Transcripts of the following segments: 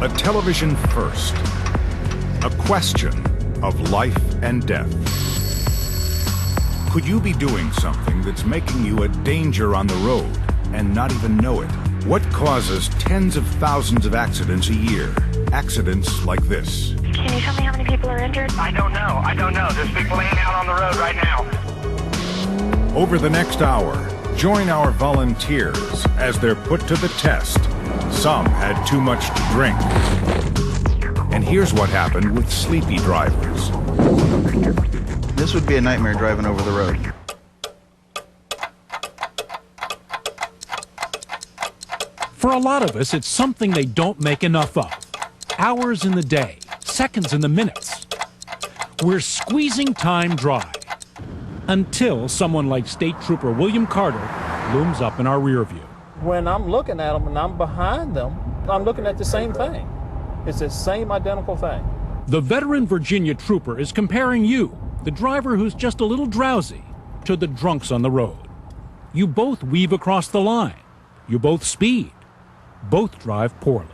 A television first. A question of life and death. Could you be doing something that's making you a danger on the road and not even know it? What causes tens of thousands of accidents a year? Accidents like this. Can you tell me how many people are injured? I don't know. There's people laying out on the road right now. Over the next hour, join our volunteers as they're put to the test. Some had too much to drink. And here's what happened with sleepy drivers. This would be a nightmare driving over the road. For a lot of us, it's something they don't make enough of. Hours in the day, seconds in the minutes. We're squeezing time dry until someone like State Trooper William Carter looms up in our rear view. When I'm looking at them and I'm behind them, I'm looking at the same thing. It's the same identical thing. The veteran Virginia trooper is comparing you, the driver who's just a little drowsy, to the drunks on the road. You both weave across the line. You both speed. Both drive poorly.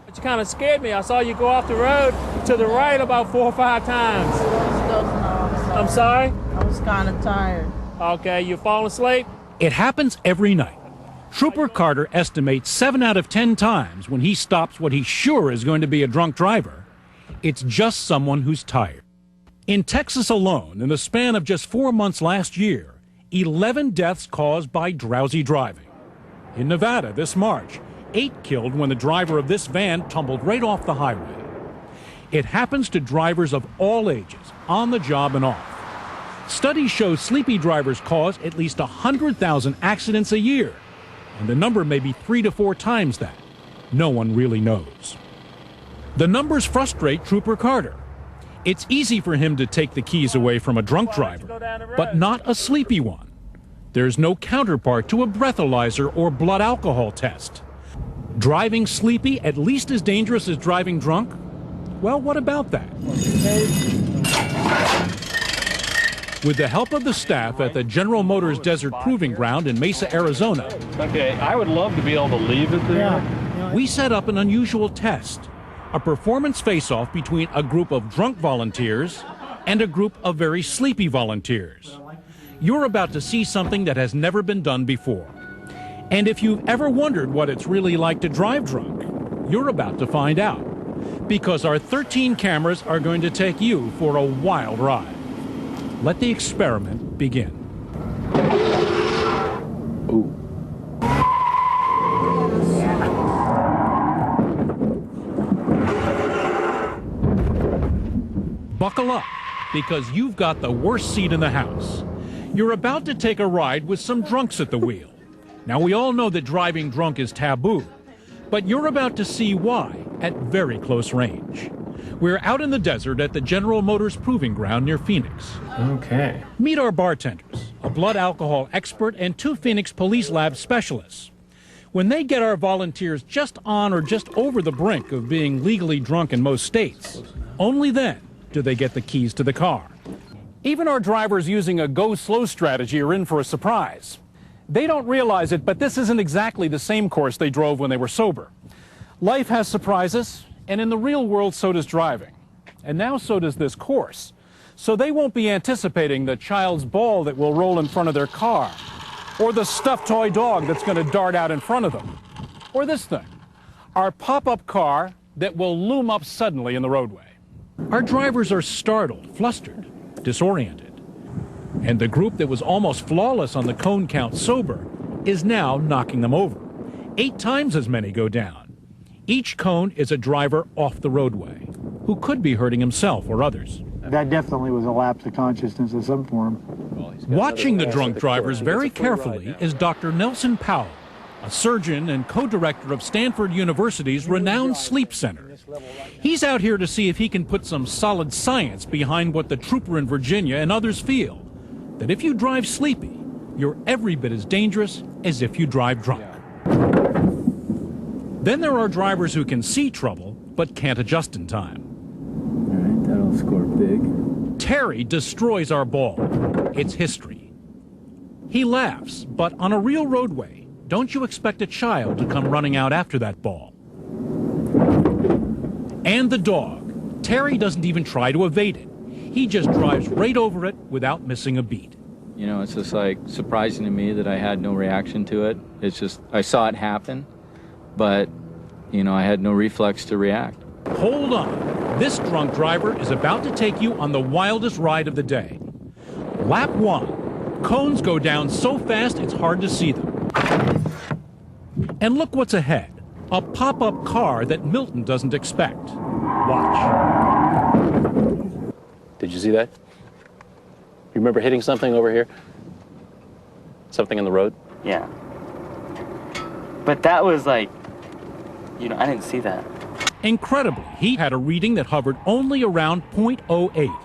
It kind of scared me. I saw you go off the road to the right about 4 or 5 times. I'm sorry? I was kind of tired. Okay, you fall asleep? It happens every night. Trooper Carter estimates 7 out of 10 times when he stops what he's sure is going to be a drunk driver, it's just someone who's tired. In Texas alone, in the span of just 4 months last year, 11 deaths caused by drowsy driving. In Nevada this March, 8 killed when the driver of this van tumbled right off the highway. It happens to drivers of all ages, on the job and off. Studies show sleepy drivers cause at least 100,000 accidents a year, and the number may be 3 to 4 times that. No one really knows. The numbers frustrate Trooper Carter. It's easy for him to take the keys away from a drunk driver, but not a sleepy one. There's no counterpart to a breathalyzer or blood alcohol test. Driving sleepy at least as dangerous as driving drunk? Well, what about that? With the help of the staff at the General Motors Desert Proving Ground in Mesa, Arizona, okay, I would love to be able to leave it there. we set up an unusual test, a performance face-off between a group of drunk volunteers and a group of very sleepy volunteers. You're about to see something that has never been done before. And if you've ever wondered what it's really like to drive drunk, you're about to find out. Because our 13 cameras are going to take you for a wild ride. Let the experiment begin. Ooh. Buckle up, because you've got the worst seat in the house. You're about to take a ride with some drunks at the wheel. Now, we all know that driving drunk is taboo, but you're about to see why at very close range. We're out in the desert at the General Motors Proving Ground near Phoenix. Okay. Meet our bartenders, a blood alcohol expert and 2 Phoenix Police Lab specialists. When they get our volunteers just on or just over the brink of being legally drunk in most states, only then do they get the keys to the car. Even our drivers using a go-slow strategy are in for a surprise. They don't realize it, but this isn't exactly the same course they drove when they were sober. Life has surprises, and in the real world, so does driving. And now so does this course. So they won't be anticipating the child's ball that will roll in front of their car, or the stuffed toy dog that's going to dart out in front of them, or this thing, our pop-up car that will loom up suddenly in the roadway. Our drivers are startled, flustered, disoriented. And the group that was almost flawless on the cone count sober is now knocking them over. 8 times as many go down. Each cone is a driver off the roadway who could be hurting himself or others. That definitely was a lapse of consciousness of some form. Watching the drunk drivers very carefully is Dr. Nelson Powell, a surgeon and co-director of Stanford University's renowned sleep center. He's out here to see if he can put some solid science behind what the trooper in Virginia and others feel, that if you drive sleepy, you're every bit as dangerous as if you drive drunk. Then there are drivers who can see trouble but can't adjust in time. All right, that'll score big. Terry destroys our ball. It's history. He laughs, but on a real roadway, don't you expect a child to come running out after that ball? And the dog. Terry doesn't even try to evade it. He just drives right over it without missing a beat. You know, it's just like surprising to me that I had no reaction to it. It's just, I saw it happen, but, you know, I had no reflex to react. Hold on. This drunk driver is about to take you on the wildest ride of the day. Lap 1. Cones go down so fast it's hard to see them. And look what's ahead. A pop-up car that Milton doesn't expect. Watch. Did you see that? You remember hitting something over here? Something on the road? Yeah. But that was like, you know, I didn't see that. Incredibly, he had a reading that hovered only around .08.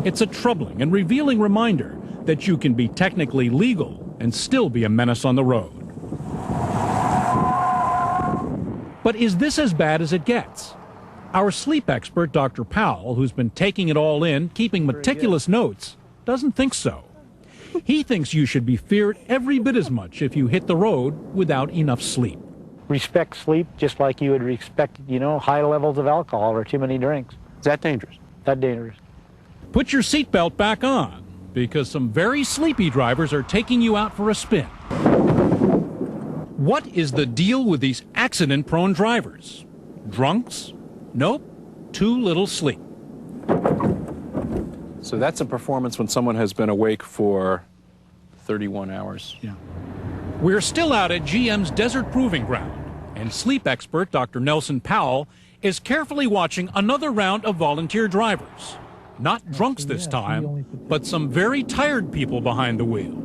It's a troubling and revealing reminder that you can be technically legal and still be a menace on the road. But is this as bad as it gets? Our sleep expert, Dr. Powell, who's been taking it all in, keeping meticulous notes, doesn't think so. He thinks you should be feared every bit as much if you hit the road without enough sleep. Respect sleep just like you would respect, you know, high levels of alcohol or too many drinks. Is that dangerous? That dangerous. Put your seatbelt back on, because some very sleepy drivers are taking you out for a spin. What is the deal with these accident-prone drivers? Drunks? Nope. Too little sleep. So that's a performance when someone has been awake for 31 hours. Yeah. We're still out at GM's Desert Proving Ground, and sleep expert Dr. Nelson Powell is carefully watching another round of volunteer drivers. Not drunks this time, but some very tired people behind the wheel.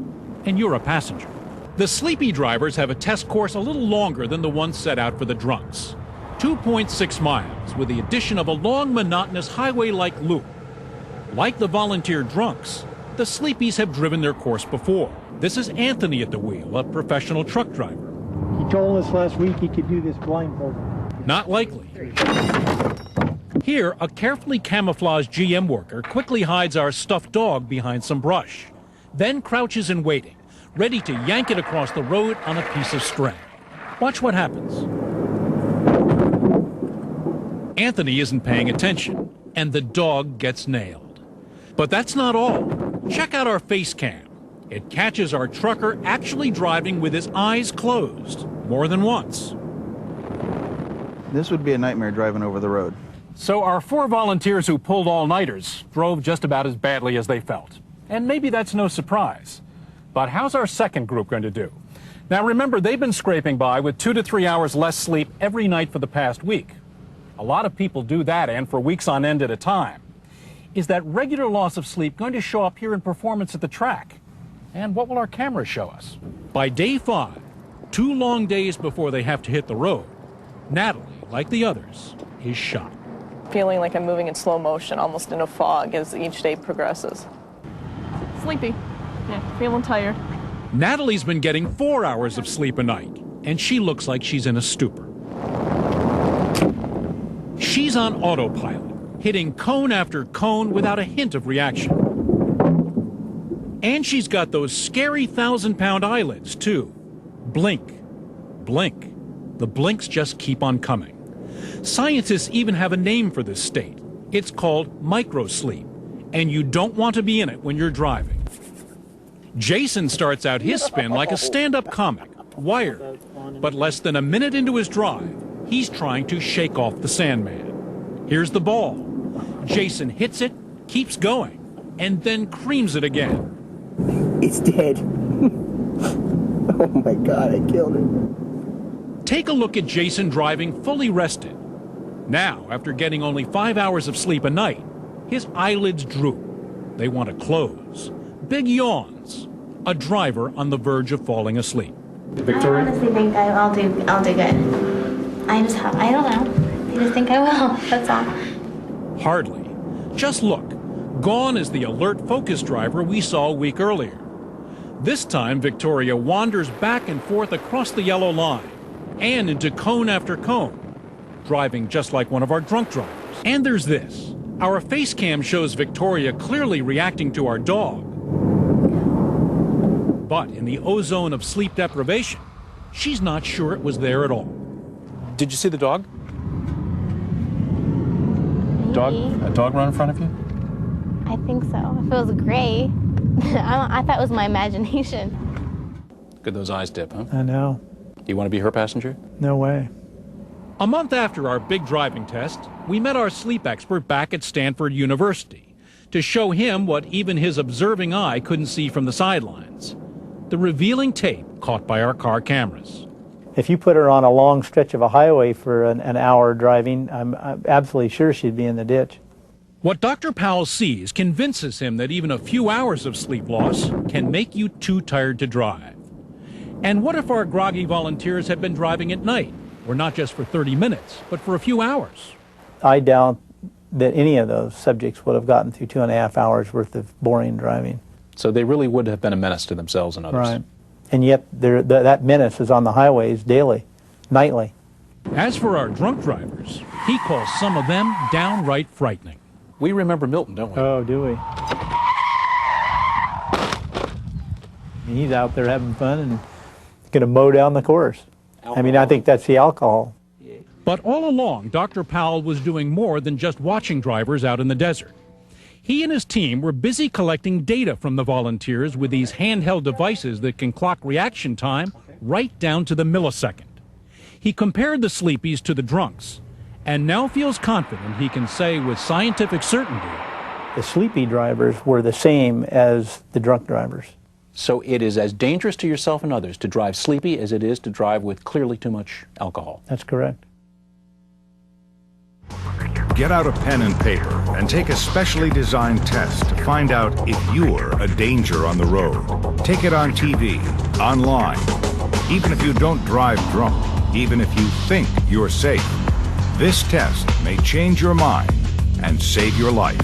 And you're a passenger. The sleepy drivers have a test course a little longer than the one set out for the drunks. 2.6 miles, with the addition of a long, monotonous highway-like loop. Like the volunteer drunks, the sleepies have driven their course before. This is Anthony at the wheel, a professional truck driver. He told us last week he could do this blindfolded. Not likely. Here, a carefully camouflaged GM worker quickly hides our stuffed dog behind some brush, then crouches in waiting, ready to yank it across the road on a piece of string. Watch what happens. Anthony isn't paying attention, and the dog gets nailed. But that's not all. Check out our face cam. It catches our trucker actually driving with his eyes closed more than once. This would be a nightmare driving over the road. So our 4 volunteers who pulled all-nighters drove just about as badly as they felt. And maybe that's no surprise. But how's our second group going to do? Now remember, they've been scraping by with 2 to 3 hours less sleep every night for the past week. A lot of people do that, and for weeks on end at a time. Is that regular loss of sleep going to show up here in performance at the track? And what will our cameras show us? By day 5, 2 long days before they have to hit the road, Natalie, like the others, is shot. Feeling like I'm moving in slow motion, almost in a fog as each day progresses. Sleepy. Yeah, feeling tired. Natalie's been getting 4 hours of sleep a night, and she looks like she's in a stupor. She's on autopilot, hitting cone after cone without a hint of reaction. And she's got those scary 1,000-pound eyelids, too. Blink. Blink. The blinks just keep on coming. Scientists even have a name for this state. It's called microsleep, and you don't want to be in it when you're driving. Jason starts out his spin like a stand-up comic, wired. But less than a minute into his drive, he's trying to shake off the Sandman. Here's the ball. Jason hits it, keeps going, and then creams it again. It's dead. Oh my God, I killed it. Take a look at Jason driving fully rested. Now, after getting only 5 hours of sleep a night, his eyelids droop. They want to close. Big yawns. A driver on the verge of falling asleep. Victoria? I honestly think I'll do good. I don't know. I just think I will. That's all. Hardly. Just look. Gone is the alert focus driver we saw a week earlier. This time, Victoria wanders back and forth across the yellow line and into cone after cone, driving just like one of our drunk drivers. And there's this. Our face cam shows Victoria clearly reacting to our dog. But in the ozone of sleep deprivation, she's not sure it was there at all. Did you see the dog? A dog run in front of you? I think so. If it was gray, I thought it was my imagination. Look at those eyes dip, huh? I know. Do you want to be her passenger? No way. A month after our big driving test, we met our sleep expert back at Stanford University to show him what even his observing eye couldn't see from the sidelines. The revealing tape caught by our car cameras. If you put her on a long stretch of a highway for an hour driving, I'm absolutely sure she'd be in the ditch. What Dr. Powell sees convinces him that even a few hours of sleep loss can make you too tired to drive. And what if our groggy volunteers had been driving at night, or not just for 30 minutes, but for a few hours? I doubt that any of those subjects would have gotten through 2.5 hours worth of boring driving. So they really would have been a menace to themselves and others. Right. And yet that menace is on the highways daily, nightly. As for our drunk drivers, he calls some of them downright frightening. We remember Milton, don't we? Oh, do we? He's out there having fun and going to mow down the course. I mean, I think that's the alcohol. But all along, Dr. Powell was doing more than just watching drivers out in the desert. He and his team were busy collecting data from the volunteers with these handheld devices that can clock reaction time right down to the millisecond. He compared the sleepies to the drunks, and now feels confident he can say with scientific certainty, the sleepy drivers were the same as the drunk drivers. So it is as dangerous to yourself and others to drive sleepy as it is to drive with clearly too much alcohol. That's correct. Get out a pen and paper and take a specially designed test to find out if you're a danger on the road. Take it on TV, online, even if you don't drive drunk, even if you think you're safe. This test may change your mind and save your life.